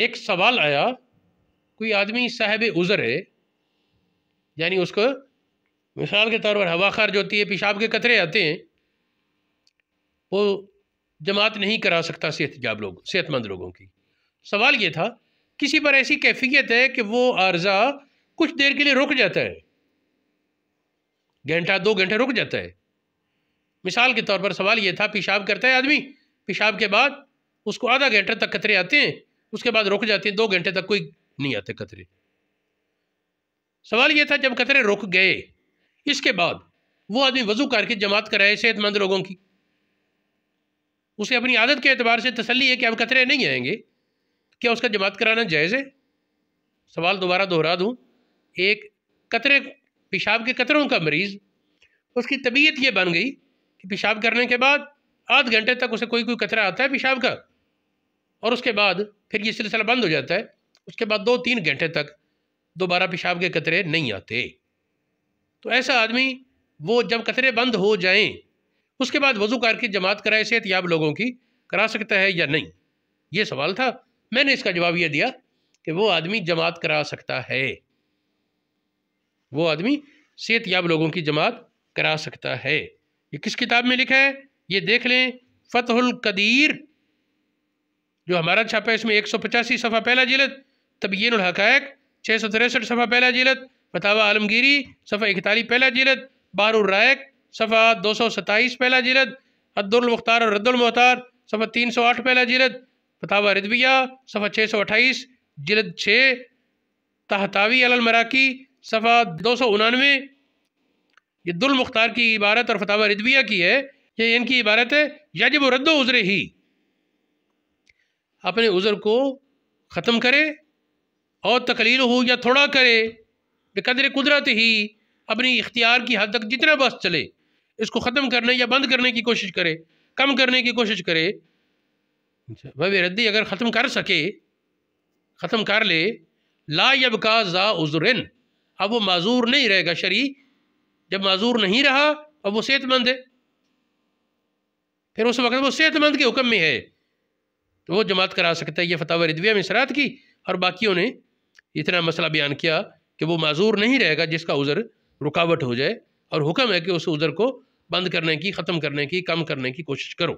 ایک سوال آیا، کوئی آدمی صاحب عذر ہے، یعنی اس کو مثال کے طور پر ہوا خارج ہوتی ہے، پیشاب کے قطرے آتے ہیں، وہ جماعت نہیں کرا سکتا صحت مند لوگوں کی۔ سوال یہ تھا، کسی پر ایسی کیفیت ہے کہ وہ عارضہ کچھ دیر کے لیے رک جاتا ہے، گھنٹہ 2 گھنٹے رک جاتا ہے۔ مثال کے طور پر سوال یہ تھا، پیشاب کرتا ہے آدمی، پیشاب کے بعد اس کو آدھا گھنٹہ تک قطرے آتے ہیں، اس کے بعد رک جاتے ہیں، 2 گھنٹے تک کوئی نہیں آتے قطرے۔ سوال یہ تھا، جب قطرے رک گئے، اس کے بعد وہ آدمی وضو کر کے جماعت کرائے صحت مند لوگوں کی، اسے اپنی عادت کے اعتبار سے تسلی ہے کہ اب قطرے نہیں آئیں گے، کیا اس کا جماعت کرانا جائز ہے؟ سوال دوبارہ دہرا دوں، ایک پیشاب کے قطروں کا مریض، اس کی طبیعت یہ بن گئی کہ پیشاب کرنے کے بعد آدھ گھنٹے تک اسے کوئی قطرہ آتا ہے پیشاب کا، اور اس کے بعد پھر یہ سلسلہ بند ہو جاتا ہے، اس کے بعد 2-3 گھنٹے تک دوبارہ پیشاب کے قطرے نہیں آتے۔ تو ایسا آدمی وہ جب قطرے بند ہو جائیں اس کے بعد وضو کر کے جماعت کرائے صحت یاب لوگوں کی، کرا سکتا ہے یا نہیں؟ یہ سوال تھا۔ میں نے اس کا جواب یہ دیا کہ وہ آدمی جماعت کرا سکتا ہے، وہ آدمی صحت یاب لوگوں کی جماعت کرا سکتا ہے۔ یہ کس کتاب میں لکھا ہے؟ یہ دیکھ لیں، فتح القدیر جو ہمارا چھاپا ہے، اس میں 185 صفحہ پہلا جلد، تبیین الحقائق 663 صفحہ پہلا جلد، فتاوی عالمگیری صفحہ 41 پہلا جلد، بحر الرائق صفحہ 227 پہلا جلد، الدر المختار اور رد المختار صفحہ 308 پہلا جلد، فتاوی رضویہ صفحہ 628 جلد 6، تحتاوی علی المراقی صفحہ 299۔ یہ در المختار کی عبارت اور فتاوی رضویہ کی ہے، یہ ان کی عبارت ہے، یجب رد و عذر ہی، اپنے عذر کو ختم کرے، اور تقلیل ہو یا تھوڑا کرے، بقدر قدرت ہی، اپنی اختیار کی حد تک جتنا بس چلے، اس کو ختم کرنے یا بند کرنے کی کوشش کرے، کم کرنے کی کوشش کرے۔ وہ ردی اگر ختم کر سکے، ختم کر لے، لا یبقا ذا عذرن، اب وہ معذور نہیں رہے گا شرعی، جب معذور نہیں رہا اب وہ صحت مند ہے، پھر اس وقت وہ صحت مند کے حکم میں ہے، تو وہ جماعت کرا سکتا ہے۔ یہ فتاوی رضویہ میں سرات کی، اور باقیوں نے اتنا مسئلہ بیان کیا کہ وہ معذور نہیں رہے گا جس کا عذر رکاوٹ ہو جائے، اور حکم ہے کہ اس عذر کو بند کرنے کی، ختم کرنے کی، کم کرنے کی کوشش کرو۔